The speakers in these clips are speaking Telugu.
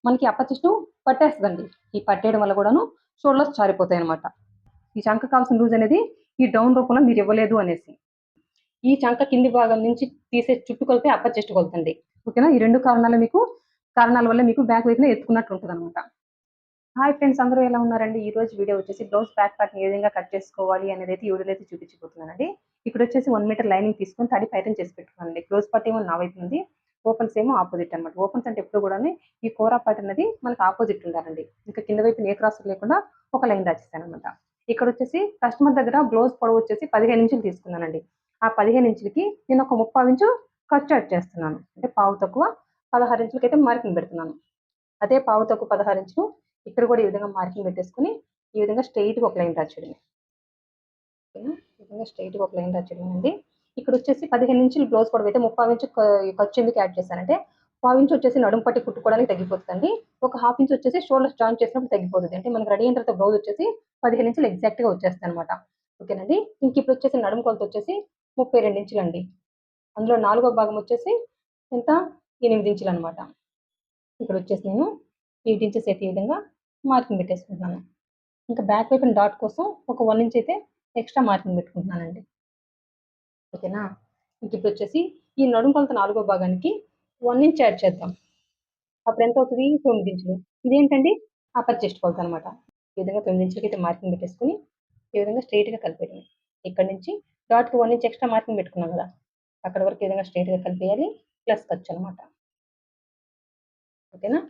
మనకి అప్పర్ చెస్ట్ పట్టేస్తుందండి. ఈ పట్టేయడం వల్ల కూడాను షోల్డర్స్ జారిపోతాయి అనమాట. ఈ చంక కావాల్సిన లూజ్ అనేది ఈ డౌన్ రూపంలో మీరు ఇవ్వలేదు అనేసి. ఈ చంక కింది భాగం నుంచి తీసే చుట్టుకొలతే అప్పర్ చెస్ట్ కొలతండి. ఓకేనా? ఈ 2 కారణాల వల్ల మీకు బ్యాక్ వైపున ఎత్తుకున్నట్టు ఉంటదనమాట. హాయ్ ఫ్రెండ్స్, అందరూ ఎలా ఉన్నారండి? ఈ రోజు వీడియో వచ్చేసి బ్లౌజ్ బ్యాక్ పార్ట్‌ని ఏ విధంగా కట్ చేసుకోవాలి అనేదైతే ఈ వీడియోలో అయితే చూపించబోతున్నానండి. ఇక్కడొచ్చేసి 1 మీటర్ లైనింగ్ తీసుకొని తడి పైరన్ చేసి పెట్టుకున్నానండి. క్లోజ్ పార్ట్ ఏమో నా వైపు ఉంది. ఓపెన్స్ ఏమో ఆపోజిట్ అనమాట. ఓపెన్స్ అంటే ఎప్పుడు కూడాను ఈ కోరా పార్ట్ అనేది మనకు ఆపోజిట్ ఉండాలండి. ఇంకా కింద వైపున ఏ క్రాస్ లేకుండా ఒక లైన్ రాసేసాననమాట. ఇక్కడొచ్చేసి కస్టమర్ దగ్గర బ్లౌజ్ పొడవు వచ్చేసి 15 ఇంచులు తీసుకున్నానండి. ఆ 15 ఇంచులకి నేను ఒక 3/4 ఇంచు ఖర్చు యాడ్ చేస్తున్నాను. అంటే పావు తక్కువ 16 ఇంచులకైతే మార్కింగ్ పెడుతున్నాను. అదే పావు తక్కువ 16 ఇంచులు ఇక్కడ కూడా ఈ విధంగా మార్కింగ్ పెట్టేసుకొని ఈ విధంగా స్ట్రెయిట్‌గా ఒక లైన్ డ్రా చేయడమే. ఓకేనా? ఈ విధంగా స్ట్రెయిట్‌గా ఒక లైన్ డ్రా చేయడమేనండి. ఇక్కడ వచ్చేసి 15 ఇంచులు బ్లౌజ్ పొడవు అయితే 3/4 ఇంచు ఖర్చు ఎందుకు యాడ్ చేశానంటే, పావు ఇంచు వచ్చేసి నడుము పట్టి కుట్టుకోవడానికి తగ్గిపోతుందండి. ఒక హాఫ్ ఇంచ్ వచ్చేసి షోల్డర్స్ జాయిన్ చేసినప్పుడు తగ్గిపోతుంది. అంటే మనకు రెడీ అయిన తర్వాత బ్లౌజ్ వచ్చేసి 15 ఇంచులు ఎగ్జాక్ట్‌గా వచ్చేస్తాయన్నమాట. ఓకేనండి. ఇంక ఇప్పుడు వచ్చేసి నడుము కొలత వచ్చేసి 32 ఇంచులండి. అందులో నాలుగో భాగం వచ్చేసి ఎంత 8 ఇంచులన్నమాట. ఇక్కడ వచ్చేసి నేను 8 ఇంచెస్ అయితే ఈ విధంగా మార్కింగ్ పెట్టేసుకుంటున్నాను. ఇంకా బ్యాక్ వైపున డాట్ కోసం ఒక 1 ఇంచ్ అయితే ఎక్స్ట్రా మార్కింగ్ పెట్టుకుంటున్నానండి. ఓకేనా? ఇంక ఇప్పుడు వచ్చేసి ఈ నడుము కొలత నాలుగో భాగానికి 1 ఇంచ్ యాడ్ చేద్దాం. అప్పుడు ఎంత అవుతుంది? 9 ఇంచులు. ఇదేంటండి అప్పర్ చెస్ట్ కొలత అనమాట. ఈ విధంగా 9 ఇంచులకి అయితే మార్కింగ్ పెట్టేసుకొని ఈ విధంగా స్ట్రెయిట్‌గా కలిపేయడమే. ఇక్కడ నుంచి డాట్‌కి 1 ఇంచ్ ఎక్స్ట్రా మార్కింగ్ పెట్టుకున్నాం కదా! అక్కడ వరకు ఈ విధంగా స్ట్రెయిట్‌గా కలిపేయాలి. ప్లస్ ఖర్చు అనమాట. ఓకేనా?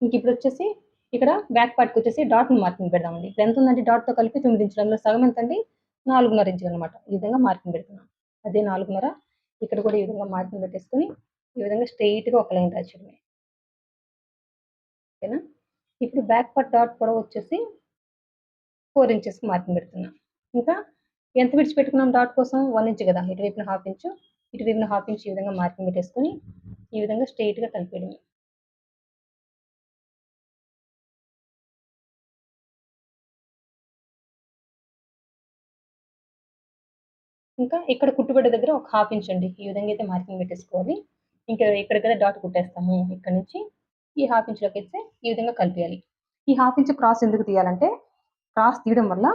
ఇంక ఇప్పుడు వచ్చేసి ఇక్కడ బ్యాక్ పార్ట్‌కి వచ్చేసి డాట్‌ని మార్కింగ్ పెడదామండి. ఇప్పుడు ఎంత ఉందండి డాట్‌తో కలిపి 9 ఇంచులు. అందులో సగం ఎంతండి? 4.5 ఇంచులు అనమాట. ఈ విధంగా మార్కింగ్ పెడుతున్నాను. అదే 4.5 ఇక్కడ కూడా ఈ విధంగా మార్కింగ్ పెట్టేసుకొని ఈ విధంగా స్ట్రెయిట్‌గా ఒక లైన్ డ్రా చేయడమే. ఓకేనా? ఇప్పుడు బ్యాక్ పార్ట్ డాట్ పొడవు వచ్చేసి 4 ఇంచెస్‌కి మార్కింగ్ పెడుతున్నా. ఇంకా ఎంత విడిచిపెట్టుకున్నాం డాట్ కోసం? 1 ఇంచ్ కదా! ఇటువైపున హాఫ్ ఇంచు, ఇటువైపున హాఫ్ ఇంచ్ ఈ విధంగా మార్కింగ్ పెట్టేసుకొని ఈ విధంగా స్ట్రెయిట్‌గా కలిపేయడమే. ఇంకా ఇక్కడ కుట్టుబడ్డ దగ్గర ఒక హాఫ్ ఇంచ్ అండి. ఈ విధంగా అయితే మార్కింగ్ పెట్టేసుకోవాలి. ఇంకా ఇక్కడ కదా డాట్ కుట్టేస్తాము. ఇక్కడ నుంచి ఈ హాఫ్ ఇంచ్‌లోకైతే ఈ విధంగా కలిపేయాలి. ఈ హాఫ్ ఇంచ్ క్రాస్ ఎందుకు తీయాలంటే, క్రాస్ తీయడం వల్ల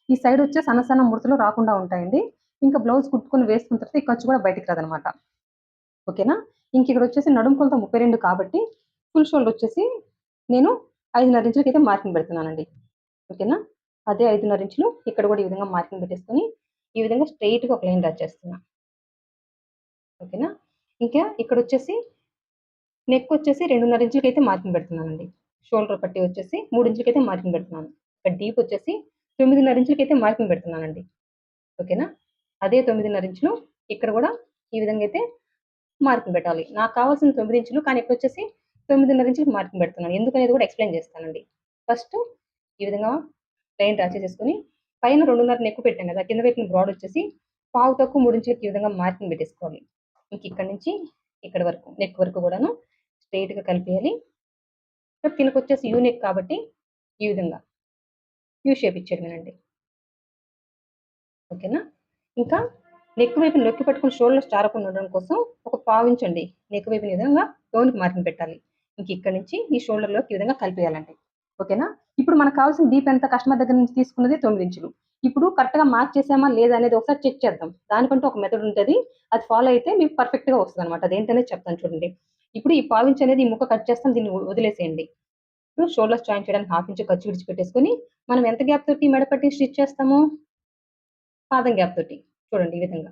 ఈ సైడ్ వచ్చే సన్న సన్న ముడతలు రాకుండా ఉంటాయండి. ఇంకా బ్లౌజ్ కుట్టుకొని వేసుకున్న తర్వాత ఈ ఖర్చు కూడా బయటికి రాదనమాట. ఓకేనా? ఇంక ఇక్కడ వచ్చేసి నడుము కొలత 32 కాబట్టి ఫుల్ షోల్డర్ వచ్చేసి నేను 5.5 ఇంచులకైతే మార్కింగ్ పెడుతున్నానండి. ఓకేనా? అదే 5.5 ఇంచులు ఇక్కడ కూడా ఈ విధంగా మార్కింగ్ పెట్టేసుకొని ఈ విధంగా స్ట్రెయిట్‌గా ఒక లైన్ డ్రా చేస్తున్నా. ఓకేనా? ఇంకా ఇక్కడొచ్చేసి నెక్ వచ్చేసి 2.5 ఇంచులకైతే మార్కింగ్ పెడుతున్నానండి. షోల్డర్ పట్టి వచ్చేసి 3 ఇంచులకైతే మార్కింగ్ పెడుతున్నాను. ఇక్కడ డీప్ వచ్చేసి 9.5 ఇంచులకైతే మార్కింగ్ పెడుతున్నానండి. ఓకేనా? అదే 9.5 ఇంచులు ఇక్కడ కూడా ఈ విధంగా అయితే మార్కింగ్ పెట్టాలి. నాకు కావాల్సింది 9 ఇంచులు. కానీ ఇక్కడొచ్చేసి 9.5 ఇంచులకి మార్కింగ్ పెడుతున్నాను. ఎందుకనేది కూడా ఎక్స్‌ప్లెయిన్ చేస్తానండి. ఫస్ట్ ఈ విధంగా లైన్ డ్రా చేసేసుకొని పైన 2.5 నెక్ పెట్టాం కదా! కింద వైపున బ్రాడ్ వచ్చేసి పావు తక్కువ 3 ఇంచులకి ఈ విధంగా మార్కింగ్ పెట్టేసుకోవాలి. ఇంక ఇక్కడి నుంచి ఇక్కడి వరకు నెక్ వరకు కూడాను స్ట్రెయిట్‌గా కలిపేయాలి. కిందకొచ్చేసి యూ నెక్ కాబట్టి ఈ విధంగా యూ షేప్ ఇచ్చేయడమేనండి. ఓకేనా? ఇంకా నెక్ వైపున నొక్కి పట్టుకొని షోల్డర్స్ జారకుండా ఉండడం కోసం ఒక పావించ్ అండి నెక్ వైపున ఈ విధంగా డౌన్‌కి మార్కింగ్ పెట్టాలి. ఇంక ఇక్కడి నుంచి ఈ షోల్డర్‌లోకి ఈ విధంగా కలిపేయాలండి. ఓకేనా? ఇప్పుడు మనకు కావాల్సిన డీప్ ఎంత కస్టమర్ దగ్గర నుంచి తీసుకున్నది 9 ఇంచులు. ఇప్పుడు కరెక్ట్‌గా మార్క్ చేసామా లేదా అనేది ఒకసారి చెక్ చేద్దాం. దానికంటూ ఒక మెథడ్ ఉంటది. అది ఫాలో అయితే మీకు పర్ఫెక్ట్‌గా వస్తదనమాట. అదేంటనేది చెప్తాను చూడండి. ఇప్పుడు ఈ పావించ్ అనేది ఈ ముక్క కట్ చేస్తాం. దీన్ని వదిలేసేయండి. ఇప్పుడు షోల్డర్స్ జాయిన్ చేయడానికి హాఫ్ ఇంచ్ ఖర్చు విడిచిపెట్టేసుకొని మనం ఎంత గ్యాప్ తోటి మెడ పట్టి స్టిచ్ చేస్తాము? పాదం గ్యాప్ తోటి. చూడండి ఈ విధంగా.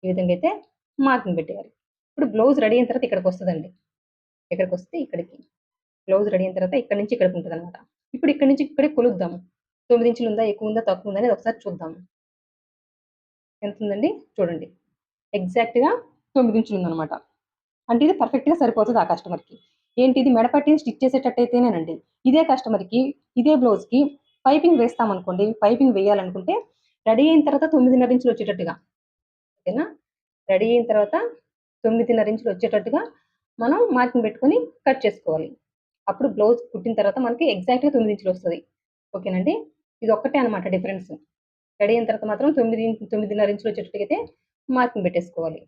ఈ విధంగా అయితే మార్కింగ్ పెట్టేయాలి. ఇప్పుడు బ్లౌజ్ రెడీ అయిన తర్వాత ఇక్కడికొస్తదండి. ఇక్కడికొస్తే ఇక్కడికి. బ్లౌజ్ రెడీ అయిన తర్వాత ఇక్కడి నుంచి ఇక్కడికి ఉంటదనమాట. ఇప్పుడు ఇక్కడి నుంచి ఇక్కడికి కొలుద్దాము. 9 ఇంచులుందా? ఎక్కువుందా? తక్కువుందా? అనేది ఒకసారి చూద్దాము. ఎంతుందండి? చూడండి. ఎగ్జాక్ట్‌గా 9 ఇంచులుందనమాట. అంటే ఇది పర్ఫెక్ట్‌గా సరిపోతది ఆ కస్టమర్‌కి. ఏంటి ఇది మెడ పట్టి స్టిచ్ చేసేటట్టయితేనేనండి. ఇదే కస్టమర్‌కి, ఇదే బ్లౌజ్‌కి పైపింగ్ వేస్తామనుకోండి, పైపింగ్ వేయాలనుకుంటే రెడీ అయిన తర్వాత 9.5 ఇంచులు వచ్చేటట్టుగా. ఓకేనా? రెడీ అయిన తర్వాత 9.5 ఇంచులు వచ్చేటట్టుగా మనం మార్కింగ్ పెట్టుకొని కట్ చేసుకోవాలి. అప్పుడు బ్లౌజ్ కుట్టిన తర్వాత మనకి ఎగ్జాక్ట్‌గా 9 ఇంచులు వస్తది. ఓకేనండి? ఇది ఒక్కటే అనమాట డిఫరెన్స్. రెడీ అయిన తర్వాత మాత్రం 9.5 ఇంచులు వచ్చేటట్టుగా అయితే మార్కింగ్ పెట్టేసుకోవాలి.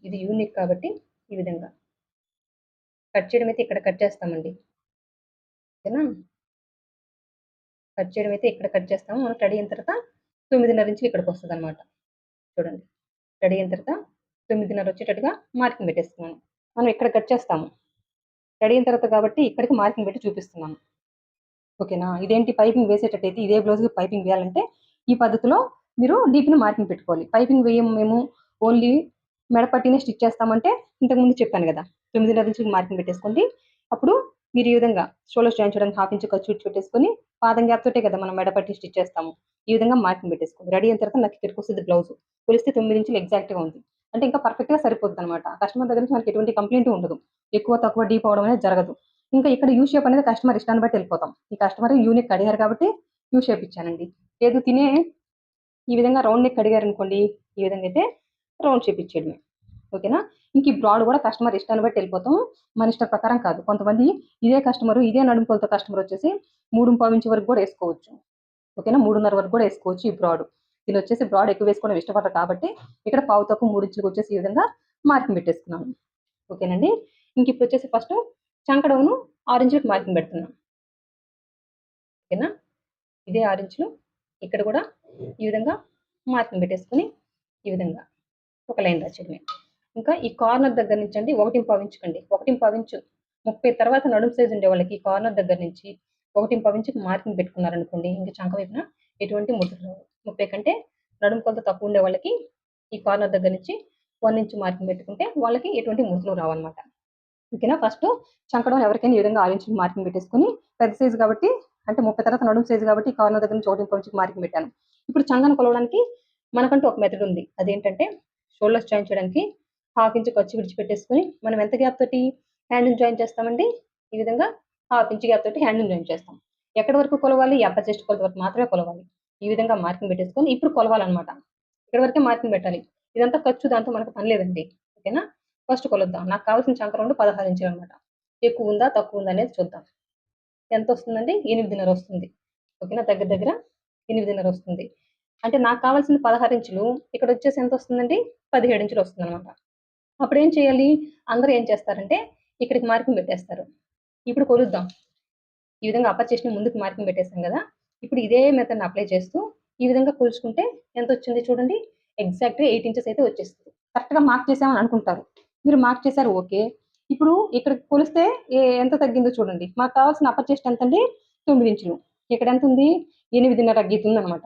ఇది యూనిక్ కాబట్టి ఈ విధంగా కట్ చేయడం అయితే ఇక్కడ కట్ చేస్తామండి. ఓకేనా? కట్ చేయడం అయితే ఇక్కడ కట్ చేస్తాము. మనకు రెడీ అయిన తర్వాత 9:30 ఇంచులు ఇక్కడికొస్తదనమాట. చూడండి. రెడీ అయిన తర్వాత 9:30 వచ్చేటట్టుగా మార్కింగ్ పెట్టేస్తున్నాను. మనం ఇక్కడ కట్ చేస్తాము. రెడీ అయిన తర్వాత కాబట్టి ఇక్కడికి మార్కింగ్ పెట్టి చూపిస్తున్నాను. ఓకేనా? ఇదేంటి పైపింగ్ వేసేటట్టయితే ఇదే బ్లౌజ్‌కి పైపింగ్ వేయాలంటే ఈ పద్ధతిలో మీరు డీప్‌ని మార్కింగ్ పెట్టుకోవాలి. పైపింగ్ వేయము మేము. ఓన్లీ మెడ పట్టీనే స్టిచ్ చేస్తామంటే ఇంతకుముందు చెప్పాను గదా! 9:30 ఇంచులకి మార్కింగ్ పెట్టేసుకోండి. అప్పుడు మీరు ఈ విధంగా షోల్డర్ జాయిన్ చేయడానికి హాఫ్ ఇంచ్ ఖర్చు విడిచి పెట్టేసుకొని పాదం గ్యాప్ తోటే కదా మనం మెడ పట్టి స్టిచ్ చేస్తాము. ఈ విధంగా మార్కింగ్ పెట్టేసుకోండి. రెడీ అయిన తర్వాత నాకు ఇక్కడికొస్తది బ్లౌజు. కొలిస్తే 9 ఇంచులు ఎగ్జాక్ట్‌గా ఉంది. అంటే ఇంకా పర్ఫెక్ట్‌గా సరిపోద్దనమాట. కస్టమర్ దగ్గర నుంచి మనకి ఎటువంటి కంప్లెయింట్ ఉండదు. ఎక్కువ, తక్కువ డీప్ అవ్వడం అనేది జరగదు. ఇంకా ఇక్కడ యూ షేప్ అనేది కస్టమర్ ఇష్టాన్ని బట్టి వెళ్ళిపోతాం. ఈ కస్టమర్ యూ నెక్ అడిగారు కాబట్టి యూ షేప్ ఇచ్చానండి. లేదు తినే ఈ విధంగా రౌండ్ నెక్ అడిగారనుకోండి, ఈ విధంగా అయితే రౌండ్ షేప్ ఇచ్చేయడమే. ఓకేనా? ఇంక ఈ బ్రాడ్ కూడా కస్టమర్ ఇష్టాన్ని బట్టి వెళ్ళిపోతాం. మన ఇష్ట ప్రకారం కాదు. కొంతమంది ఇదే కస్టమరు ఇదే నడుము కొలత కస్టమర్ వచ్చేసి 3.5 ఇంచ్ వరకు కూడా ఏసుకోవచ్చు. ఓకేనా? 3.5 వరకు కూడా ఏసుకోవచ్చు ఈ బ్రాడ్. వీళ్ళొచ్చేసి బ్రాడ్ ఎక్కువ వేసుకోవడం ఇష్టపడరు కాబట్టి ఇక్కడ పావు తక్కువ 3 ఇంచులకి వచ్చేసి ఈ విధంగా మార్కింగ్ పెట్టేసుకున్నాను. ఓకేనండి? ఇంకిప్పుడొచ్చేసి ఫస్ట్ చంక డౌను 6 ఇంచులకి మార్కింగ్ పెడుతున్నాను. ఓకేనా? ఇదే 6 ఇంచులు ఇక్కడ కూడా ఈ విధంగా మార్కింగ్ పెట్టేసుకొని ఈ విధంగా ఒక లైన్ రాసేయడమే. ఇంకా ఈ కార్నర్ దగ్గర నుంచి అండి 1.5 ఇంచుకండి. 1.5 ఇంచు 30 తర్వాత నడుము సైజ్ ఉండే వాళ్ళకి ఈ కార్నర్ దగ్గర నుంచి 1.5 ఇంచుకి మార్కింగ్ పెట్టుకున్నారనుకోండి, ఇంక చంక వైపున ఎటువంటి ముడతలు రావు. 30 కంటే నడుము కొలత తక్కువ ఉండే వాళ్ళకి ఈ కార్నర్ దగ్గర నుంచి 1 ఇంచ్ మార్కింగ్ పెట్టుకుంటే వాళ్ళకి ఎటువంటి ముడతలు రావన్నమాట. ఓకేనా? ఫస్ట్ చంకడౌన్ ఎవరికైనా ఈ విధంగా 6 ఇంచులు మార్కింగ్ పెట్టేసుకొని పెద్ద సైజ్ కాబట్టి అంటే 30 తర్వాత నడుము సైజ్ కాబట్టి కార్నర్ దగ్గర నుంచి 1.5 ఇంచుకి మార్కింగ్ పెట్టాను. ఇప్పుడు చంకను కొలవడానికి మనకంటూ ఒక మెథడ్ ఉంది. అదేంటంటే షోల్డర్స్ జాయిన్ చేయడానికి హాఫ్ ఇంచ్ ఖర్చు విడిచిపెట్టేసుకొని మనం ఎంత గ్యాప్ తోటి హ్యాండ్‌ని జాయిన్ చేస్తామండి? ఈ విధంగా హాఫ్ ఇంచ్ గ్యాప్ తోటి హ్యాండ్‌ని జాయిన్ చేస్తాం. ఎక్కడి వరకు కొలవాలి? ఈ అప్పర్ చెస్ట్ కొలత వరకు మాత్రమే కొలవాలి. ఈ విధంగా మార్కింగ్ పెట్టేసుకొని ఇప్పుడు కొలవాలన్నమాట. ఇక్కడి వరకే మార్కింగ్ పెట్టాలి. ఇదంతా ఖర్చు దాంతో మనకు పని లేదండి. ఓకేనా? ఫస్ట్ కొలుద్దాం. నాకు కావాల్సిన చంక రౌండ్ 16 ఇంచులనమాట. ఎక్కువుందా? తక్కువుందా? అనేది చూద్దాం. ఎంతొస్తుందండి? 8:30 వస్తుంది. ఓకేనా? దగ్గర దగ్గర 8:30 వస్తుంది. అంటే నాకు కావాల్సింది 16 ఇంచులు. ఇక్కడొచ్చేసి ఎంతొస్తుందండి? 17 ఇంచులు వస్తుందనమాట. అప్పుడేం చేయాలి? అందరూ ఏం చేస్తారంటే ఇక్కడికి మార్కింగ్ పెట్టేస్తారు. ఇప్పుడు కొలుద్దాం. ఈ విధంగా అప్పర్ చెస్ట్‌ని ముందుకు మార్కింగ్ పెట్టేసాం గదా! ఇప్పుడు ఇదే మెథడ్‌ని అప్లై చేస్తూ ఈ విధంగా కొలుచుకుంటే ఎంతొచ్చింది చూడండి. ఎగ్జాక్ట్‌గా 8 ఇంచెస్ అయితే వచ్చేస్తది. కరెక్ట్‌గా మార్క్ చేసామని అనుకుంటారు. మీరు మార్క్ చేసారు ఓకే. ఇప్పుడు ఇక్కడికి కొలిస్తే ఎంత తగ్గిందో చూడండి. మాకు కావాల్సిన అప్పర్ చెస్ట్ ఎంతండి? 9 ఇంచులు. ఇక్కడ ఎంతుంది? 8:30 గీతుందనమాట.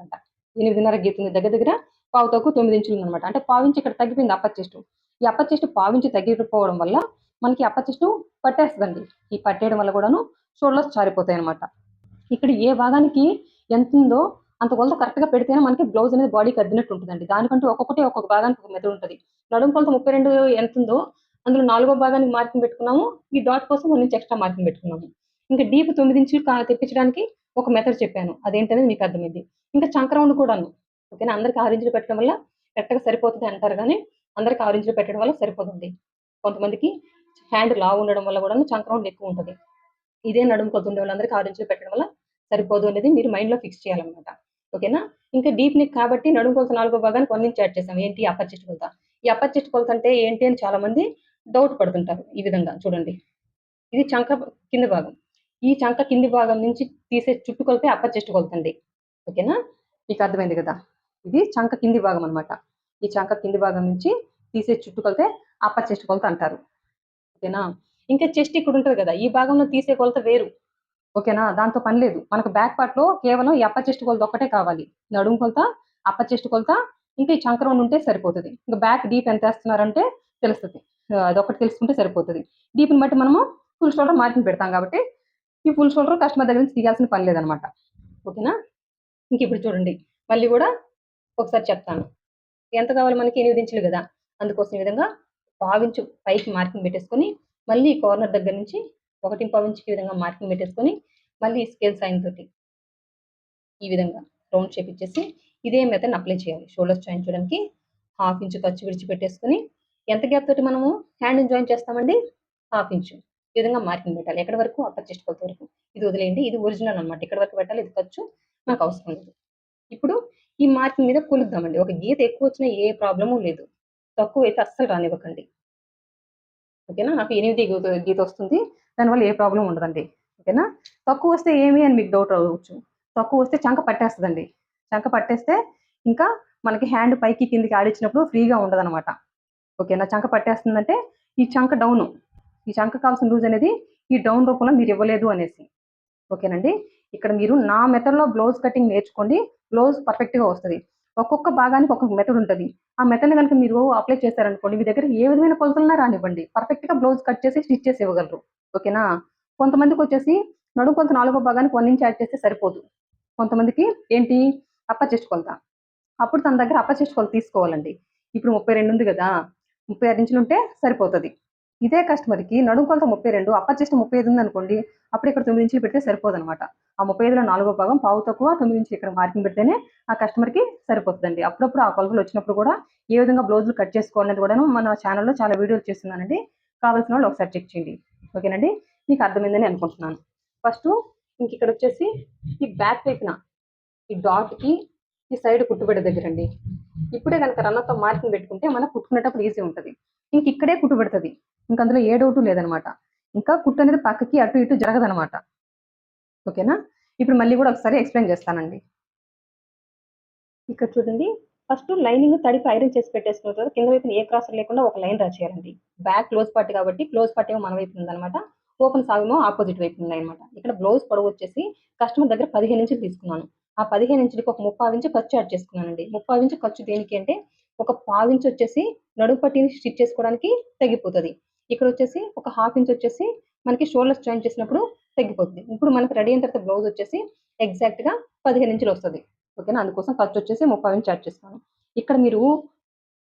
8:30 గీతుంది. దగ్గర దగ్గర పావు తక్కువ 9 ఇంచులు ఉందనమాట. అంటే పావించి ఇక్కడ తగ్గిపోయింది అప్పర్ చెస్ట్. ఈ అప్పర్ చెస్ట్ పావించి తగ్గిపోవడం వల్ల మనకి అప్పర్ చెస్ట్ పట్టేస్తదండి. ఈ పట్టేయడం వల్ల కూడాను షోల్డర్స్ జారిపోతాయనమాట. ఇక్కడ ఏ భాగానికి ఎంతుందో అంత కొలత కరెక్ట్‌గా పెడితేనే మనకి బ్లౌజ్ అనేది బాడీకి అద్దినట్టు ఉంటదండి. దానికంటూ ఒక్కొక్కటి ఒక్కొక్క భాగానికి ఒక మెథడ్ ఉంటది. నడుము కొలత 32 ఎంతుందో అందులో నాలుగో భాగానికి మార్కింగ్ పెట్టుకున్నాము. ఈ డాట్ కోసం 1 ఇంచ్ ఎక్స్‌ట్రా మార్కింగ్ పెట్టుకున్నాము. ఇంకా డీప్ 9 ఇంచులు తెప్పించడానికి ఒక మెథడ్ చెప్పాను. అదేంటనేది మీకు అర్థమైద్ది. ఇంకా చంక రౌండ్ కూడాను. ఓకేనా? అందరికి 6 ఇంచులు పెట్టడం వల్ల కరెక్ట్‌గా సరిపోతది అంటారు గానీ, అందరికి 6 ఇంచులు పెట్టడం వల్ల సరిపోదండి. కొంతమందికి హ్యాండ్ లావు ఉండడం వల్ల కూడాను చంక రౌండ్ ఎక్కువుంటది. ఇదే నడుము కొలత ఉండే వాళ్ళందరికి 6 ఇంచులు పెట్టడం వల్ల సరిపోదు అనేది మీరు మైండ్‌లో ఫిక్స్ చేయాలన్నమాట. ఓకేనా? ఇంకా డీప్ నెక్ కాబట్టి నడుము కొలత నాలుగో భాగానికి 1 ఇంచ్ యాడ్ చేసాం. ఏంటి? అప్పర్ చెస్ట్ కొలత. ఈ అప్పర్ చెస్ట్ కొలత అంటే ఏంటి అని చాలా మంది డౌట్ పడుతుంటారు. ఈ విధంగా చూడండి. ఇది చంక కింద భాగం. ఈ చంక కింది భాగం నుంచి తీసే చుట్టు కొలతే అప్పర్ చెస్ట్ కొలతండి. ఓకేనా? మీకు అర్థమైంది గదా! ఇది చంక కింది భాగం అన్నమాట. ఈ చంక కింది భాగం నుంచి తీసే చుట్టు కొలతే అప్పర్ చెస్ట్ కొలత అంటారు. ఓకేనా? ఇంకా చెస్ట్ ఇక్కడుంటది గదా! ఈ భాగంలో తీసే కొలత వేరు. ఓకేనా? దాంతో పని లేదు. మనకు బ్యాక్ పార్ట్‌లో కేవలం ఈ అప్పర్ చెస్ట్ కొలత ఒక్కటే కావాలి. నడుము కొలత, అప్పర్ చెస్ట్ కొలత, ఇంకా ఈ చంక రౌండ్ ఉంటే సరిపోతది. ఇంక బ్యాక్ డీప్ ఎంతేస్తున్నారంటే తెలుస్తది. అదొక్కటి తెలుసుకుంటే సరిపోతది. డీప్‌ని బట్టి మనము ఫుల్ షోల్డర్ మార్కింగ్ పెడతాం కాబట్టి, ఈ ఫుల్ షోల్డర్ కస్టమర్ దగ్గర నుంచి తీయాల్సిన పని లేదనమాట. ఓకేనా? ఇంకిప్పుడు చూడండి. మళ్ళీ గూడా ఒకసారి చెప్తాను. ఎంత కావాలి మనకి 8 ఇంచులు గదా! అందుకోసం ఈ విధంగా పావించు పైకి మార్కింగ్ పెట్టేసుకొని, మళ్ళీ కార్నర్ దగ్గర నుంచి 1.5 ఇంచుకి ఈ విధంగా మార్కింగ్ పెట్టేసుకొని, మళ్ళీ స్కేల్ సాయం తోటి ఈ విధంగా రౌండ్ షేప్ ఇచ్చేసి, ఇదే మెథడ్‌ని అప్లై చేయాలి. షోల్డర్స్ జాయిన్ చేయడానికి హాఫ్ ఇంచ్ ఖర్చు విడిచిపెట్టేసుకొని, ఎంత గ్యాప్ తోటి మనము హ్యాండ్‌ని జాయిన్ చేస్తామండి? Half inch. ఈ విధంగా మార్కింగ్ పెట్టాలి. ఎక్కడి వరకు? అప్పర్ చెస్ట్ కొలత వరకు. ఇది వదిలేయండి. ఇది ఒరిజినల్ అన్నమాట. ఇక్కడి వరకు పెట్టాలి. ఇది ఖర్చు. మనకు అవసరం లేదు. ఇప్పుడు ఈ మార్కింగ్ మీద కొలుద్దామండి. ఒక గీత ఎక్కువొచ్చినా ఏ ప్రాబ్లము లేదు. తక్కువైతే అస్సలు రానివ్వకండి. ఓకేనా. నాకు 8 గీత వస్తుంది. దానివల్ల ఏ ప్రాబ్లమ్ ఉండదండి. ఓకేనా. తక్కువ వస్తే ఏమి అని మీకు డౌట్ రావచ్చు. తక్కువ వస్తే చంక పట్టేస్తదండి. చంక పట్టేస్తే ఇంకా మనకి హ్యాండ్ పైకి కిందకి ఆడించినప్పుడు ఫ్రీగా ఉండదనమాట. ఓకేనా. చంక పట్టేస్తుందంటే ఈ చంక డౌను. ఈ చంక కావాల్సిన లూజ్ అనేది ఈ డౌన్ రూపంలో మీరు ఇవ్వలేదు అనేసి. ఓకేనండి. ఇక్కడ మీరు నా మెథడ్‌లో బ్లౌజ్ కటింగ్ నేర్చుకోండి. బ్లౌజ్ పర్ఫెక్ట్‌గా వస్తది. ఒక్కొక్క భాగానికి ఒక్కొక్క మెథడ్ ఉంటది. ఆ మెథడ్‌ని గనుక మీరు అప్లై చేశారనుకోండి, మీ దగ్గర ఏ విధమైన కొలతలన్నా రానివ్వండి. పర్ఫెక్ట్‌గా బ్లౌజ్ కట్ చేసి, స్టిచ్ చేసి ఇవ్వగలరు. ఓకేనా. కొంతమందికొచ్చేసి నడుము కొలత నాలుగో భాగానికి 1 ఇంచ్ యాడ్ చేస్తే సరిపోదు. కొంతమందికి ఏంటి అప్పర్ చెస్ట్ కొలత. అప్పుడు తన దగ్గర అప్పర్ చెస్ట్ కొలత తీసుకోవాలండి. ఇప్పుడు 32 ఉంది గదా! 36 ఇంచులుంటే సరిపోతది. ఇదే కస్టమర్‌కి నడుము కొలత 32, అప్పర్ చెస్ట్ 35 ఉందనుకోండి. అప్పుడు ఇక్కడ 9 ఇంచులు పెడితే సరిపోదనమాట. ఆ 35లో నాలుగో భాగం పావు తక్కువ 9 ఇంచులు ఇక్కడ మార్కింగ్ పెడితేనే ఆ కస్టమర్‌కి సరిపోతదండి. అప్పుడప్పుడు ఆ కొలతలొచ్చినప్పుడు కూడా ఏ విధంగా బ్లౌజులు కట్ చేసుకోవాలనేది కూడాను మన ఛానెల్‌లో చాలా వీడియోలు చేస్తున్నానండి. కావాల్సిన వాళ్ళు ఒకసారి చెక్ చేయండి. ఓకేనండి. మీకు అర్థమైందని అనుకుంటున్నాను. ఫస్టు ఇంకిక్కడొచ్చేసి ఈ బ్యాక్ వైపున ఈ డాట్‌కి ఈ సైడ్ కుట్టుబెడ దగ్గరండి. ఇప్పుడే గనక రన్నర్‌తో మార్కింగ్ పెట్టుకుంటే మనకు కుట్టుకునేటప్పుడు ఈజీ ఉంటది. ఇంకిక్కడే కుట్టు పెడతది. ఇంకందులో ఏ డౌటు లేదనమాట. ఇంకా కుట్టు అనేది పక్కకి అటు ఇటు జరగదనమాట. ఓకేనా. ఇప్పుడు మళ్ళీ గూడా ఒకసారి ఎక్స్‌ప్లెయిన్ చేస్తానండి. ఇక్కడ చూడండి. ఫస్ట్ లైనింగ్ తడిపి ఐరన్ చేసి పెట్టేసుకున్న తర్వాత కింద వైపున ఏ క్రాసులు లేకుండా ఒక లైన్ డ్రా చేయాలండి. బ్యాక్ క్లోజ్ పార్ట్ కాబట్టి క్లోజ్ పార్ట్ ఏమో మన వైపున ఉందనమాట. ఓపెన్ సాగేమో ఆపోజిట్ వైపున ఉన్నాయన్నమాట. ఇక్కడ బ్లౌజ్ పొడవొచ్చేసి కస్టమర్ దగ్గర 15 ఇంచులు తీసుకున్నాను. ఆ 15 ఇంచులకి ఒక ముప్పావు ఇంచు ఖర్చు యాడ్ చేసుకున్నానండి. ముప్పావు ఇంచు ఖర్చు దేనికి అంటే ఒక పావించు వచ్చేసి నడుము పట్టీని స్టిచ్ చేసుకోవడానికి తగ్గిపోతది. ఇక్కడొచ్చేసి ఒక హాఫ్ ఇంచ్ వచ్చేసి మనకి షోల్డర్స్ జాయిన్ చేసినప్పుడు తగ్గిపోతది. ఇప్పుడు మనకు రెడీ అయిన తర్వాత బ్లౌజ్ వచ్చేసి ఎగ్జాక్ట్‌గా 15 ఇంచులొస్తది. ఓకేనా. అందుకోసం ఖర్చొచ్చేసి 30 ఇంచ్ చార్జ్ చేస్తున్నాను. ఇక్కడ మీరు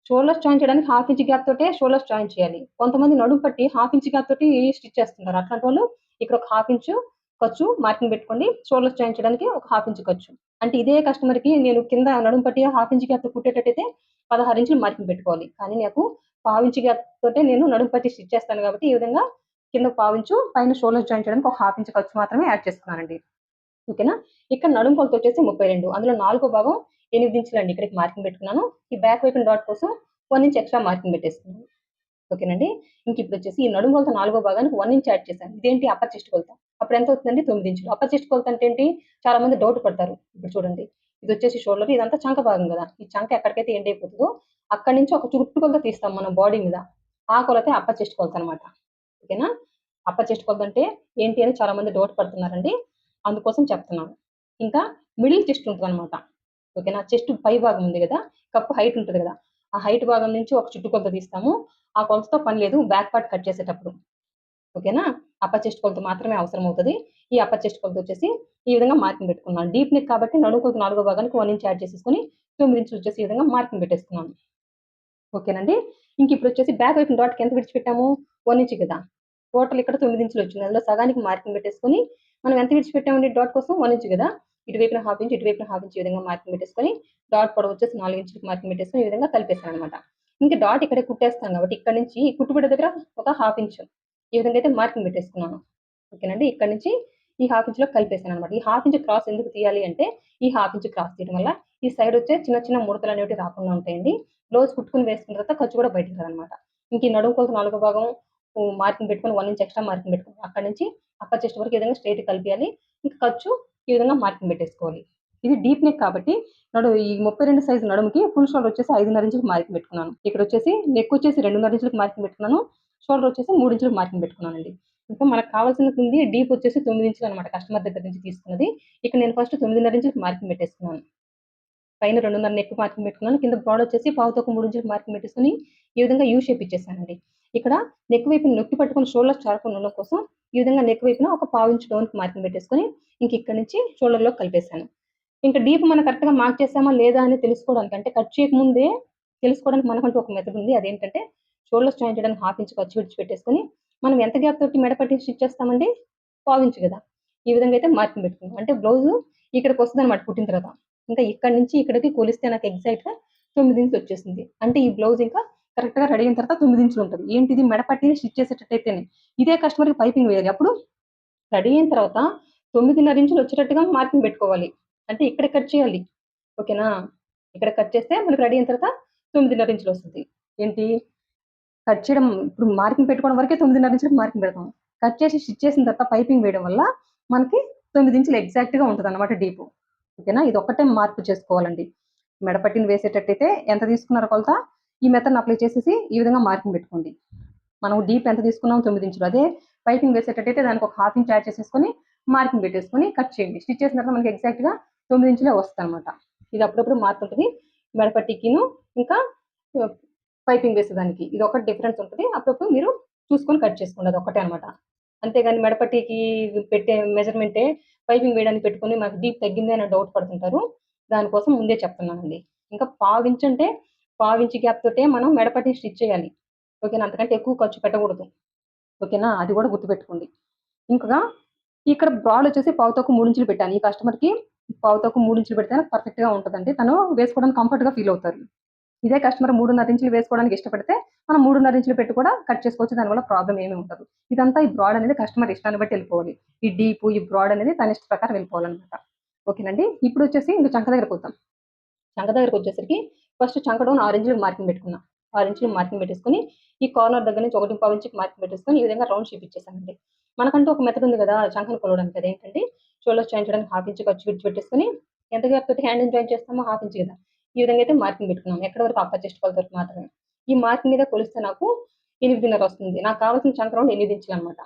షోల్డర్స్ జాయిన్ చేయడానికి హాఫ్ ఇంచ్ గ్యాప్ తోటే షోల్డర్స్ జాయిన్ చేయాలి. కొంతమంది నడుము పట్టి హాఫ్ ఇంచ్ గ్యాప్ తోటి స్టిచ్ చేస్తున్నారు. అట్లాంటి వాళ్ళు ఇక్కడ ఒక హాఫ్ ఇంచు ఖర్చు మార్కింగ్ పెట్టుకోండి. షోల్డర్స్ జాయిన్ చేయడానికి ఒక హాఫ్ ఇంచ్ ఖర్చు. అంటే ఇదే కస్టమర్‌కి నేను కింద నడుము పట్టి హాఫ్ ఇంచ్ గ్యాప్‌తో కుట్టేటట్టయితే 16 ఇంచులు మార్కింగ్ పెట్టుకోవాలి. కానీ నాకు పావించు గ్యాప్ తోటే నేను నడుము పట్టి స్టిచ్ చేస్తాను కాబట్టి ఈ విధంగా కింద పావించు, పైన షోల్డర్స్ జాయిన్ చేయడానికి ఒక హాఫ్ ఇంచ్ ఖర్చు మాత్రమే యాడ్ చేసుకున్నానండి. ఓకేనా. ఇక్కడ నడుము కొలత వచ్చేసి 32. అందులో నాలుగో భాగం 8 ఇంచులండి. ఇక్కడికి మార్కింగ్ పెట్టుకున్నాను. ఈ బ్యాక్ వైపున డాట్ కోసం 1 ఇంచ్ ఎక్స్‌ట్రా మార్కింగ్ పెట్టేసుకున్నాను. ఓకేనండి. ఇంకిప్పుడొచ్చేసి ఈ నడుము కొలత నాలుగో భాగానికి 1 ఇంచ్ యాడ్ చేశాను. ఇదేంటి అప్పర్ చెస్ట్ కొలత. అప్పుడు ఎంత అవుతుందండి 9 ఇంచులు. అప్పర్ చెస్ట్ కొలత అంటే ఏంటి? చాలా మంది డౌట్ పడతారు. ఇప్పుడు చూడండి. ఇదొచ్చేసి షోల్డర్ ఇదంతా చంక భాగం గదా! ఈ చంక ఎక్కడికైతే ఎండ్ అయిపోతదో అక్కడి నుంచి ఒక చుట్టు కొలత తీస్తాం మనం బాడీ మీద. ఆ కొలతే అప్పర్ చెస్ట్ కొలత అనమాట. ఓకేనా. అప్పర్ చెస్ట్ కొలత అంటే ఏంటి అని చాలా మంది డౌట్ పడుతున్నారండి. అందుకోసం చెప్తున్నాను. ఇంకా మిడిల్ చెస్ట్ ఉంటదనమాట. ఓకేనా. చెస్ట్ పై భాగం ఉంది గదా! కప్పు హైట్ ఉంటది గదా! ఆ హైట్ భాగం నుంచి ఒక చుట్టు కొలత తీస్తాము. ఆ కొలతతో పని లేదు బ్యాక్ పార్ట్ కట్ చేసేటప్పుడు. ఓకేనా. అప్పర్ చెస్ట్ కొలత మాత్రమే అవసరమవుతది. ఈ అప్పర్ చెస్ట్ కొలతొచ్చేసి ఈ విధంగా మార్కింగ్ పెట్టుకున్నాను. డీప్ నెక్ కాబట్టి నడుము కొలత నాలుగో భాగానికి 1 ఇంచ్ యాడ్ చేసేసుకొని 9 ఇంచులు వచ్చేసి ఈ విధంగా మార్కింగ్ పెట్టేసుకున్నాను. ఓకేనండి. ఇంకిప్పుడొచ్చేసి బ్యాక్ వైపున డాట్‌కి ఎంత విడిచిపెట్టాము? 1 ఇంచ్ కదా! టోటల్ ఇక్కడ 9 ఇంచులొచ్చింది. అందులో సగానికి మార్కింగ్ పెట్టేసుకొని, మనం ఎంత విడిచిపెట్టామండి డాట్ కోసం? 1 ఇంచ్ గదా! ఇటువైపున హాఫ్ ఇంచ్, ఇటువైపున హాఫ్ ఇంచ్ ఈ విధంగా మార్కింగ్ పెట్టేసుకొని, డాట్ పొడవొచ్చేసి 4 ఇంచులకి మార్కింగ్ పెట్టేసుకొని, ఈ విధంగా కలిపేసాననమాట. ఇంక డాట్ ఇక్కడే కుట్టేస్తాం గాబట్టి, ఇక్కడి నుంచి ఈ కుట్టుబిడ్డ దగ్గర ఒక హాఫ్ ఇంచ్ ఈ విధంగా అయితే మార్కింగ్ పెట్టేసుకున్నాను. ఓకేనండి. ఇక్కడి నుంచి ఈ హాఫ్ ఇంచ్‌లో కలిపేసాననమాట. ఈ హాఫ్ ఇంచ్ క్రాస్ ఎందుకు తీయాలి అంటే, ఈ హాఫ్ ఇంచ్ క్రాస్ తీయడం వల్ల ఈ సైడొచ్చే చిన్న చిన్న ముడతలనేవి రాకుండా ఉంటాయండి. బ్లౌజ్ కుట్టుకొని వేసుకున్న తర్వాత ఖర్చు కూడా బయటికి రాదనమాట. ఇంక ఈ నడుము కొలత నాలుగో భాగం మార్కింగ్ పెట్టుకొని 1 ఇంచ్ ఎక్స్‌ట్రా మార్కింగ్ పెట్టుకొని అక్కడి నుంచి అప్పర్ చెస్ట్ వరకు ఈ విధంగా స్ట్రెయిట్ కలిపియాలి. ఇంక ఖర్చు ఈ విధంగా మార్కింగ్ పెట్టేసుకోవాలి. ఇది డీప్ నెక్ కాబట్టి ఈ 32 సైజ్ నడుముకి ఫుల్ షోల్డర్ వచ్చేసి 5.5 ఇంచులకి మార్కింగ్ పెట్టుకున్నాను. ఇక్కడొచ్చేసి నెక్ వచ్చేసి 2.5 ఇంచులకి మార్కింగ్ పెట్టుకున్నాను. షోల్డర్ వచ్చేసి 3 ఇంచులకి మార్కింగ్ పెట్టుకున్నానండి. ఇంకా మనకు కావాల్సిన కింది డీప్ వచ్చేసి 9 ఇంచులనమాట కస్టమర్ దగ్గర నుంచి తీసుకున్నది. ఇక్కడ నేను ఫస్ట్ 9.5 ఇంచులకి మార్కింగ్ పెట్టేసుకున్నాను. పైన 2.5 నెక్ మార్కింగ్ పెట్టుకున్నాను. కింద బ్రాడొచ్చేసి పావుతక్కువ 3 ఇంచులకి మార్కింగ్ పెట్టేసుకొని, ఈ విధంగా యూ షేప్ ఇచ్చేసానండి. ఇక్కడ నెక్ వైపున నొక్కి పట్టుకొని షోల్డర్స్ జారకుండా ఉండడం కోసం, ఈ విధంగా నెక్ వైపున ఒక పావు ఇంచు డౌన్‌కి మార్కింగ్ పెట్టేసుకొని, ఇంక ఇక్కడి నుంచి షోల్డర్‌లోకి కలిపేసాను. ఇంక డీప్ మనం కరెక్ట్‌గా మార్క్ చేసామా లేదా అని తెలుసుకోవడానికి అంటే కట్ చేయకముందే తెలుసుకోవడానికి మనకంటూ ఒక మెథడ్ ఉంది. అదేంటంటే షోల్డర్స్ జాయిన్ చేయడానికి హాఫ్ ఇంచ్ ఖర్చు విడిచిపెట్టేసుకొని, మనం ఎంత గ్యాప్ తోటి మెడ పట్టి స్టిచ్ చేస్తామండి? పావించు గదా! ఈ విధంగా అయితే మార్కింగ్ పెట్టుకున్నాం. అంటే బ్లౌజు ఇక్కడికొస్తదనమాట కుట్టిన తర్వాత. ఇంకా ఇక్కడి నుంచి ఇక్కడికి కొలిస్తే నాకు ఎగ్జాక్ట్‌గా 9 ఇంచులొచ్చేసింది. అంటే ఈ బ్లౌజ్ ఇంకా కరెక్ట్‌గా రెడీ అయిన తర్వాత 9 ఇంచులుంటది. ఏంటిది మెడ పట్టీని స్టిచ్ చేసేటట్టయితేనే. ఇదే కస్టమర్‌కి పైపింగ్ వేయాలి. అప్పుడు రెడీ అయిన తర్వాత 9.5 ఇంచులు వచ్చేటట్టుగా మార్కింగ్ పెట్టుకోవాలి. అంటే ఇక్కడ కట్ చేయాలి. ఓకేనా. ఇక్కడ కట్ చేస్తే మనకు రెడీ అయిన తర్వాత 9.5 ఇంచులొస్తది. ఏంటి కట్ చేయడం ఇప్పుడు మార్కింగ్ పెట్టుకోవడం వరకే 9:30 ఇంచులకు మార్కింగ్ పెడతాం. కట్ చేసి స్టిచ్ చేసిన తర్వాత పైపింగ్ వేయడం వల్ల మనకి 9 ఇంచులు ఎగ్జాక్ట్‌గా ఉంటదన్నమాట డీపు. ఓకేనా? ఇదొక్కటే మార్పు చేసుకోవాలండి. మెడపట్టీని వేసేటట్టయితే ఎంత తీసుకున్నారో కొలత, ఈ మెథడ్‌ని అప్లై చేసేసి ఈ విధంగా మార్కింగ్ పెట్టుకోండి. మనం డీప్ ఎంత తీసుకున్నామో 9 ఇంచులు. అదే పైపింగ్ వేసేటట్టయితే దానికి ఒక 1/2 ఇంచ్ యాడ్ చేసేసుకొని మార్కింగ్ పెట్టేసుకొని కట్ చేయండి. స్టిచ్ చేసిన తర్వాత మనకి ఎగ్జాక్ట్‌గా 9 ఇంచులే వస్తదన్నమాట. ఇది అప్పుడప్పుడు మారుతుంటది. మెడపట్టీకిను ఇంకా పైపింగ్ వేసేదానికి. ఇదొక్కటి డిఫరెన్స్ ఉంటది. అప్పుడప్పుడు మీరు చూసుకొని కట్ చేసుకోండి. అదొక్కటే అనమాట. అంతేగాని మెడపట్టీకి పెట్టే మెజర్‌మెంటే పైపింగ్ వేయడానికి పెట్టుకొని మనకు డీప్ తగ్గింది అని డౌట్ పడుతుంటారు. దానికోసం ముందే చెప్తున్నానండి. ఇంకా పావించ్ అంటే పావించి గ్యాప్ తోటే మనం మెడపట్టీ స్టిచ్ చేయాలి. ఓకేనా? అంతకంటే ఎక్కువ ఖర్చు పెట్టకూడదు. ఓకేనా? అది కూడా గుర్తుపెట్టుకోండి. ఇంకా ఇక్కడ బ్రాడ్ వచ్చేసి పావు తక్కువ 3 ఇంచులు పెట్టాను. ఈ కస్టమర్‌కి పావు తక్కువ 3 ఇంచులు పెడితేనే పర్ఫెక్ట్‌గా ఉంటదండి. తను వేసుకోవడానికి కంఫర్ట్‌గా ఫీల్ అవుతారు. ఇదే కస్టమర్ 3:30 ఇంచులు వేసుకోవడానికి ఇష్టపడితే మనం 3:30 ఇంచులు పెట్టి కూడా కట్ చేసుకోవచ్చు. దానివల్ల ప్రాబ్లమ్ ఏమీ ఉండదు. ఇదంతా ఈ బ్రాడ్ అనేది కస్టమర్ ఇష్టాన్ని బట్టి వెళ్ళిపోవాలి. ఈ డీప్, ఈ బ్రాడ్ అనేది తన ఇష్ట ప్రకారం వెళ్ళిపోవాలన్నమాట. ఓకేనండి. ఇప్పుడొచ్చేసి ఇంక చంక దగ్గరకొద్దాం. చంక దగ్గరకొచ్చేసరికి ఫస్ట్ చంక డౌన్ 6 ఇంచులకు మార్కింగ్ పెట్టుకున్నా. 6 ఇంచులకు మార్కింగ్ పెట్టేసుకొని, ఈ కార్నర్ దగ్గర నుంచి 1.25 ఇంచుకి మార్కింగ్ పెట్టేసుకొని, ఈ విధంగా రౌండ్ షేప్ ఇచ్చేసానండి. మనకంటూ ఒక మెథడ్ ఉంది గదా! చంకను కొలవడానికి. అదేంటండి షోల్డర్స్ జాయిన్ చేయడానికి 1/2 ఇంచ్ ఖర్చు విడిచిపెట్టేసుకొని, ఎంత గ్యాప్ తోటి హ్యాండ్‌ని జాయిన్ చేస్తామో 1/2 ఇంచ్ గదా! ఈ విధంగా అయితే మార్కింగ్ పెట్టుకున్నాను. ఎక్కడి వరకు అప్పర్ చెస్ట్ కొలత వరకు మాత్రమే. ఈ మార్కింగ్ మీద కొలిస్తే నాకు 8:30 వస్తుంది. నాకు కావాల్సిన చంక రౌండ్ 8 ఇంచులనమాట.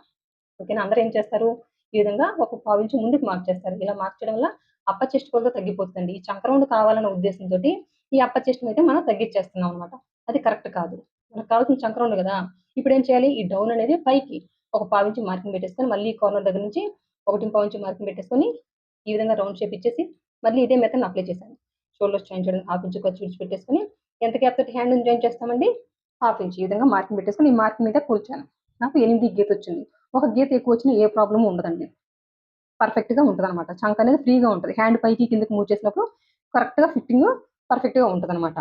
ఓకేనా? అందరూ ఏం చేస్తారు? ఈ విధంగా ఒక పావు ఇంచు ముందుకు మార్క్ చేస్తారు. ఇలా మార్క్ చేయడం వల్ల అప్పర్ చెస్ట్ కొలత తగ్గిపోతుందండి. ఈ చంక రౌండ్ కావాలన్న ఉద్దేశంతోటి ఈ అప్పర్ చెస్ట్‌నయితే మనం తగ్గిచ్చేస్తున్నాం అనమాట. అది కరెక్ట్ కాదు. మనకు కావాల్సిన చంక రౌండ్ గదా! ఇప్పుడేం చేయాలి? ఈ డౌన్ అనేది పైకి ఒక పావించి మార్కింగ్ పెట్టేసుకొని, మళ్ళీ కార్నర్ దగ్గర నుంచి 1.25 ఇంచు మార్కింగ్ పెట్టేసుకొని, ఈ విధంగా రౌండ్ షేప్ ఇచ్చేసి, మళ్ళీ ఇదే మెథడ్‌ని అప్లై చేశాను. షోల్డర్స్ జాయిన్ చేయడానికి 1/2 ఇంచు ఖర్చు విడిచిపెట్టేసుకొని, ఎంత గ్యాప్ తోటి హ్యాండ్‌ని జాయిన్ చేస్తామండి? 1/2 ఇంచ్. ఈ విధంగా మార్కింగ్ పెట్టేసుకొని, ఈ మార్కింగ్ మీద కొలిచాను. నాకు 8 గీతొచ్చింది. ఒక గీత ఎక్కువొచ్చినా ఏ ప్రాబ్లమ్ ఉండదండి. పర్ఫెక్ట్‌గా ఉంటదనమాట. చంక అనేది ఫ్రీగా ఉంటది. హ్యాండ్ పైకి కిందకి మూవ్ చేసినప్పుడు కరెక్ట్‌గా ఫిట్టింగ్ పర్ఫెక్ట్‌గా ఉంటదనమాట.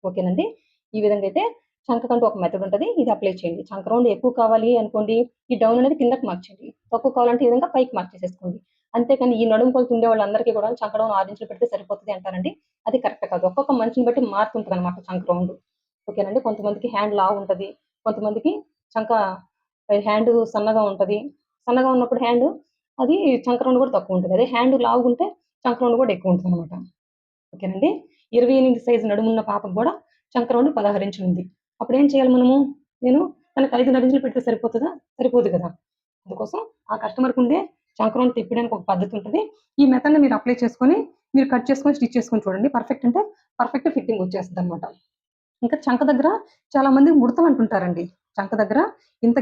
ఓకేనండి. ఈ విధంగా అయితే చంకకంటూ ఒక మెథడ్ ఉంటది. ఇది అప్లై చేయండి. చంక రౌండ్ ఎక్కువ కావాలి అనుకోండి, ఈ డౌన్ అనేది కిందకి మార్చేయండి. తక్కువ కావాలంటే ఈ విధంగా పైకి మార్చేసేసుకోండి. అంతేకాని ఈ నడుము కొలత ఉండే వాళ్ళందరికీ కూడా చంక డౌన్ 6 ఇంచులు పెడితే సరిపోతది అంటారండి. అది కరెక్ట్ కాదు. ఒక్కొక్క మనిషిని బట్టి మారుతుంటదనమాట చంక రౌండ్. ఓకేనండి. కొంతమందికి హ్యాండ్ లావుంటది. కొంతమందికి చంక హ్యాండ్ సన్నగా ఉంటది. సన్నగా ఉన్నప్పుడు హ్యాండ్ అది చంక రౌండ్ కూడా తక్కువుంటది. అదే హ్యాండ్ లావుగుంటే చంక రౌండ్ కూడా ఎక్కువుంటదనమాట. ఓకేనండి. 28 సైజ్ నడుమున్న పాపకు గూడా చంక రౌండ్ 16 ఇంచులుంది. అప్పుడేం చేయాలి మనము? నేను తనకు 5:30 ఇంచులు పెడితే సరిపోతదా? సరిపోదు గదా! అందుకోసం ఆ కస్టమర్‌కుండే చంక రౌండ్ తిప్పడానికి ఒక పద్ధతుంటది. ఈ మెథడ్‌ని మీరు అప్లై చేసుకొని, మీరు కట్ చేసుకొని, స్టిచ్ చేసుకొని చూడండి. పర్ఫెక్ట్ అంటే పర్ఫెక్ట్ ఫిట్టింగ్ వచ్చేస్తదనమాట. ఇంకా చంక దగ్గర చాలా మంది ముడతలంటుంటారండి. చంక దగ్గర ఇంత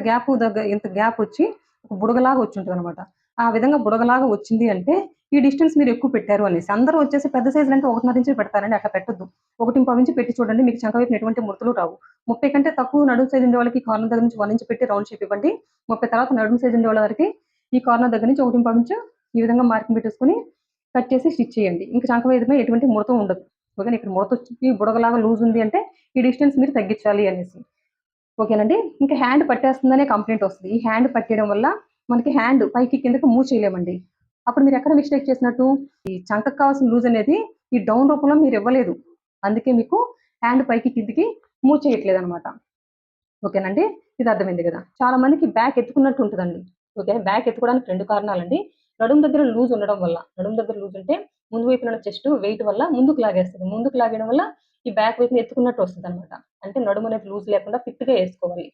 గ్యాపొచ్చి ఒక బుడగలాగా వచ్చుంటదనమాట. ఆ విధంగా బుడగలాగా వచ్చింది అంటే, ఈ డిస్టెన్స్ మీరు ఎక్కువ పెట్టారు అనేసి. అందరూ వచ్చేసి పెద్ద సైజులంటే 1:30 ఇంచులు పెడతారండి. అట్లా పెట్టొద్దు. 1.25 ఇంచు పెట్టి చూడండి. మీకు చంక వైపున ఎటువంటి ముడతలు రావు. 30 కంటే తక్కువ నడుము సైజ్ ఉండే వాళ్ళకి కార్నర్ దగ్గర నుంచి 1 ఇంచ్ పెట్టి రౌండ్ షేప్ ఇవ్వండి. 30 తర్వాత నడుము సైజ్ ఉండే వాళ్ళ వరకి ఈ కార్నర్ దగ్గర నుంచి 1.25 ఇంచు ఈ విధంగా మార్కింగ్ పెట్టేసుకొని కట్ చేసి స్టిచ్ చేయండి. ఇంక చంక వైపున ఎటువంటి ముడత ఉండదు. ఓకేనా? ఇక్కడ ముడతొచ్చి బుడగలాగా లూజ్ ఉంది అంటే ఈ డిస్టెన్స్ మీరు తగ్గించాలి అనేసి. ఓకేనండి. ఇంకా హ్యాండ్ పట్టేస్తుందనే కంప్లెయింట్ వస్తది. ఈ హ్యాండ్ పట్టేయడం వల్ల మనకి హ్యాండ్ పైకి కిందకి మూవ్ చేయలేమండి. అప్పుడు మీరెక్కడ మిస్టేక్ చేసినట్టు? ఈ చంకకు కావాల్సిన లూజ్ అనేది ఈ డౌన్ రూపంలో మీరివ్వలేదు. అందుకే మీకు హ్యాండ్ పైకి కిందకి మూవ్ చేయట్లేదనమాట. ఓకేనండి. ఇది అర్థమైంది గదా! చాలా మందికి బ్యాక్ ఎత్తుకున్నట్టు ఉంటదండి. ఓకే. బ్యాక్ ఎత్తుకోవడానికి 2 కారణాలండి. నడుము దగ్గర లూజ్ ఉండడం వల్ల. నడుము దగ్గర లూజ్ ఉంటే ముందు వైపున ఉన్న చెస్ట్ వెయిట్ వల్ల ముందుకు లాగేస్తది. ముందుకు లాగేయడం వల్ల ఈ బ్యాక్ వైపున ఎత్తుకున్నట్టు వస్తదనమాట. అంటే నడుము అనేది లూజ్ లేకుండా ఫిట్‌గా ఏసుకోవాలి.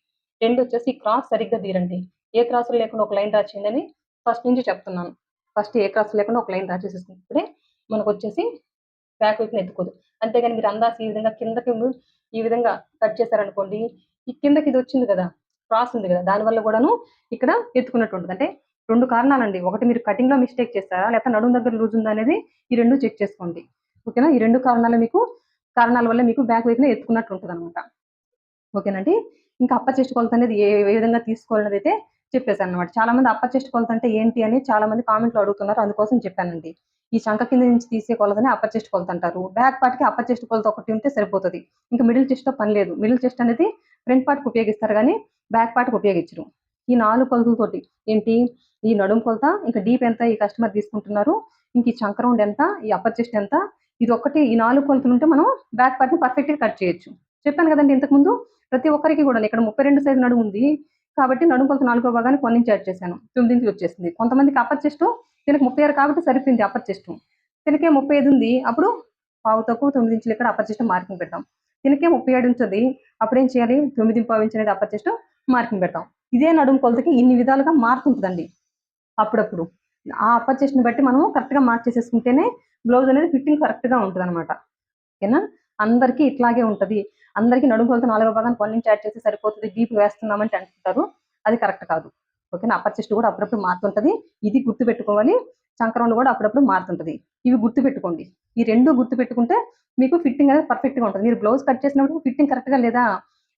రెండొచ్చేసి క్రాస్ సరిగ్గా గీరండి. ఏ క్రాసులు లేకుండా ఒక లైన్ డ్రా చేయండని ఫస్ట్ నుంచి చెప్తున్నాను. ఫస్ట్ ఏ క్రాస్ లేకుండా ఒక లైన్ డ్రా చేసేసుకుంటే మనకొచ్చేసి బ్యాక్ వైపున ఎత్తుకోదు. అంతేగాని మీరు అందాక ఈ విధంగా కిందకి ఈ విధంగా కట్ చేశారనుకోండి, ఈ కిందకి ఇదొచ్చింది గదా! క్రాస్ ఉంది గదా! దానివల్ల గూడాను ఇక్కడ ఎత్తుకున్నట్టు ఉంటది. అంటే 2 కారణాలండి. ఒకటి మీరు కటింగ్‌లో మిస్టేక్ చేసారా? లేకపోతే నడుము దగ్గర లూజ్ ఉందా అనేది ఈ 2 చెక్ చేసుకోండి. ఓకేనా? ఈ 2 కారణాల వల్ల మీకు బ్యాక్ వైపున ఎత్తుకున్నట్టు ఉంటదనమాట. ఓకేనండి. ఇంకా అప్పర్ చెస్ట్ కొలతనేది ఏ విధంగా తీసుకోవాలనేదైతే చెప్పేసాననమాట. చాలా మంది అప్పర్ చెస్ట్ కొలత అంటే ఏంటి అని చాలా మంది కామెంట్‌లో అడుగుతున్నారు. అందుకోసం చెప్పానండి. ఈ చంక కింద నుంచి తీసే కొలతని అప్పర్ చెస్ట్ కొలత అంటారు. బ్యాక్ పార్ట్‌కి అప్పర్ చెస్ట్ కొలత ఒకటి ఉంటే సరిపోతది. ఇంక మిడిల్ చెస్ట్‌తో పని లేదు. మిడిల్ చెస్ట్ అనేది ఫ్రంట్ పార్ట్‌కి ఉపయోగిస్తారు గానీ, బ్యాక్ పార్ట్‌కి ఉపయోగించరు. ఈ 4 కొలతలతోటి ఏంటి? ఈ నడుము కొలత, ఇంకా డీప్ ఎంత ఈ కస్టమర్ తీసుకుంటున్నారు, ఇంక ఈ చంక రౌండ్ ఎంత, ఈ అప్పర్ చెస్ట్ ఎంత, ఇదొక్కటి ఈ 4 కొలతలుంటే మనం బ్యాక్ పార్ట్‌ని పర్ఫెక్ట్‌గా కట్ చేయొచ్చు. చెప్పాను కదండి ఇంతకుముందు, ప్రతి ఒక్కరికి కూడా ఇక్కడ 32 సైజ్ నడుము ఉంది కాబట్టి నడుము కొలత 4వ భాగానికి 1 ఇంచ్ యాడ్ చేశాను. 9 ఇంచులు వచ్చేసింది. కొంతమందికి అప్పర్ చెస్ట్ దీనికి 36 కాబట్టి సరిపోయింది అప్పర్ చెస్ట్. దీనికే 35 ఉంది. అప్పుడు పావు తక్కువ 9 ఇంచులు ఇక్కడ అప్పర్ చెస్ట్ మార్కింగ్ పెడతాం. దీనికే 37 ఉంటుంది. అప్పుడేం చేయాలి 9 ఇంచ్ అనేది అప్పర్ చెస్ట్ మార్కింగ్ పెడతాం. ఇదే నడుము కొలతకి ఇన్ని విధాలుగా మారుతుంటుందండి అప్పుడప్పుడు. ఆ అప్పర్ చెస్ట్‌ని బట్టి మనం కరెక్ట్‌గా మార్క్ చేసేసుకుంటేనే బ్లౌజ్ అనేది ఫిట్టింగ్ కరెక్ట్‌గా ఉంటదనమాట. ఓకేనా? అందరికీ ఇట్లాగే ఉంటది. అందరికీ నడుము కొలత 4వ భాగానికి 1 ఇంచ్ యాడ్ చేస్తే సరిపోతది. డీప్ వేస్తున్నామంటే అనుకుంటారు. అది కరెక్ట్ కాదు. ఓకేనా? అప్పర్ చెస్ట్ కూడా అప్పుడప్పుడు మారుతుంటది. ఇది గుర్తుపెట్టుకోవాలి. చంక రౌండ్ కూడా అప్పుడప్పుడు మారుతుంటది. ఇవి గుర్తుపెట్టుకోండి. ఈ 2 గుర్తుపెట్టుకుంటే మీకు ఫిట్టింగ్ అనేది పర్ఫెక్ట్‌గా ఉంటది. మీరు బ్లౌజ్ కట్ చేసినప్పుడు ఫిట్టింగ్ కరెక్ట్‌గా లేదా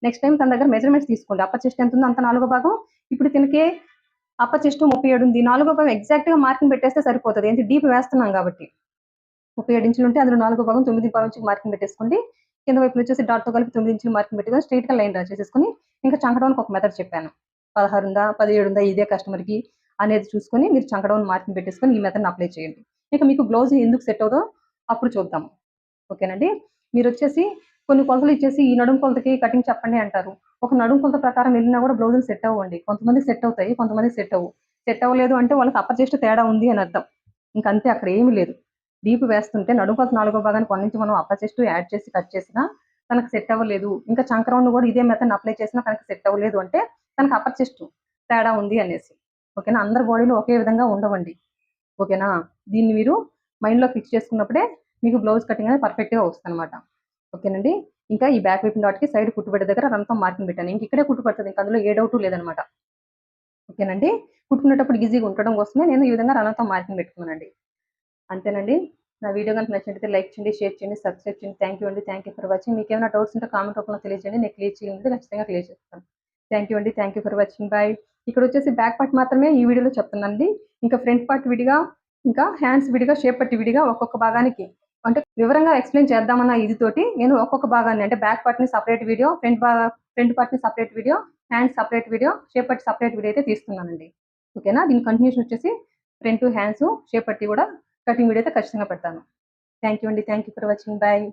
నెక్స్ట్ టైమ్ తన దగ్గర మెజర్‌మెంట్స్ తీసుకోండి. అప్పర్ చెస్ట్ ఎంతుందో అంత 4వ భాగం. ఇప్పుడు తినకే అప్పర్ చెస్ట్ 37 ఉంది. 4వ భాగం ఎగ్జాక్ట్‌గా మార్కింగ్ పెట్టేస్తే సరిపోతది. ఏంటి డీప్ వేస్తున్నాం కాబట్టి. 37 ఇంచులు ఉంటే అందులో 4వ భాగం 9 ఇంచుకి మార్కింగ్ పెట్టేసుకోండి. కింద వైపున వచ్చేసి డాట్‌తో కలిపి 9 ఇంచులు మార్కింగ్ పెట్టుకొని స్ట్రెయిట్‌గా లైన్ డ్రా చేసేసుకొని ఇంకా చంక డౌన్‌కి ఒక మెథడ్ చెప్పాను. 16 ఉందా? 17 ఉందా? ఇదే కస్టమర్‌కి అనేది చూసుకొని మీరు చంక డౌన్ మార్కింగ్ పెట్టేసుకొని ఈ మెథడ్‌ని అప్లై చేయండి. ఇక మీకు బ్లౌజ్ ఎందుకు సెట్ అవుదో అప్పుడు చూద్దాం. ఓకేనండి. మీరొచ్చేసి కొన్ని కొలతలు ఇచ్చేసి ఈ నడుము కొలతకి కటింగ్ చెప్పండి అంటారు. ఒక నడుము కొలత ప్రకారం వెళ్ళినా కూడా బ్లౌజులు సెట్ అవ్వండి. కొంతమందికి సెట్ అవుతాయి. కొంతమందికి సెట్ అవ్వవు. సెట్ అవ్వలేదు అంటే వాళ్ళకి అప్పర్ చెస్ట్ తేడా ఉంది అని అర్థం. ఇంక అంతే అక్కడ ఏమీ లేదు. డీప్ వేస్తుంటే నడుము కొలత 4వ భాగానికి 1 ఇంచ్ మనం అప్పర్ చెస్ట్ యాడ్ చేసి కట్ చేసినా తనకు సెట్ అవ్వలేదు. ఇంకా చంక రౌండ్ కూడా ఇదే మెథడ్‌ని అప్లై చేసినా తనకి సెట్ అవ్వలేదు అంటే తనకు అప్పర్ చెస్ట్ తేడా ఉంది అనేసి. ఓకేనా? అందరి బాడీలు ఒకే విధంగా ఉండవండి. ఓకేనా? దీన్ని మీరు మైండ్‌లో ఫిక్స్ చేసుకున్నప్పుడే మీకు బ్లౌజ్ కటింగ్ అనేది పర్ఫెక్ట్‌గా వస్తదనమాట. ఓకేనండి. ఇంకా ఈ బ్యాక్ వైపున డాట్‌కి సైడ్ కుట్టుబెట్ట దగ్గర రన్‌తో మార్కింగ్ పెట్టాను. ఇంక ఇక్కడే కుట్టు పడతది. ఇంక అందులో ఏ డౌటు లేదనమాట. ఓకేనండి. కుట్టుకునేటప్పుడు ఈజీగా ఉండటం కోసమే నేను ఈ విధంగా రన్‌తో మార్కింగ్ పెట్టుకున్నానండి. అంతేనండి. నా వీడియో గనుక నచ్చినట్లయితే లైక్ చేయండి, షేర్ చేయండి, సబ్స్క్రైబ్ చేయండి. థాంక్ యూ అండి. Thank you for watching. మీకేమైనా డౌట్స్ ఉంటే కామెంట్ రూపంలో తెలియజేయండి. నేను క్లియర్ చేయగలిగితే ఖచ్చితంగా క్లియర్ చేస్తాను. థాంక్ యూ అండి. Thank you for watching. Bye. ఇక్కడొచ్చేసి బ్యాక్ పార్ట్ మాత్రమే ఈ వీడియోలో చెప్తున్నానండి. ఇంకా ఫ్రంట్ పార్ట్ విడిగా, ఇంకా హ్యాండ్స్ విడిగా, షేప్ పట్టి విడిగా ఒక్కొక్క భాగానికి అంటే వివరంగా ఎక్స్‌ప్లెయిన్ చేద్దామన్న ఇది తోటి నేను ఒక్కొక్క భాగాన్ని అంటే బ్యాక్ పార్ట్‌ని సెపరేట్ వీడియో, ఫ్రంట్ పార్ట్‌ని separate video, hands separate video, shape పట్టి సెపరేట్ వీడియో అయితే తీస్తున్నానండి. ఓకేనా? దీని కంటిన్యూషన్ వచ్చేసి ఫ్రంట్ హ్యాండ్స్, షేప్ పట్టి కూడా కటింగ్ వీడియో అయితే ఖచ్చితంగా పెడతాను. థాంక్ యూ అండి. Thank you for watching. Bye.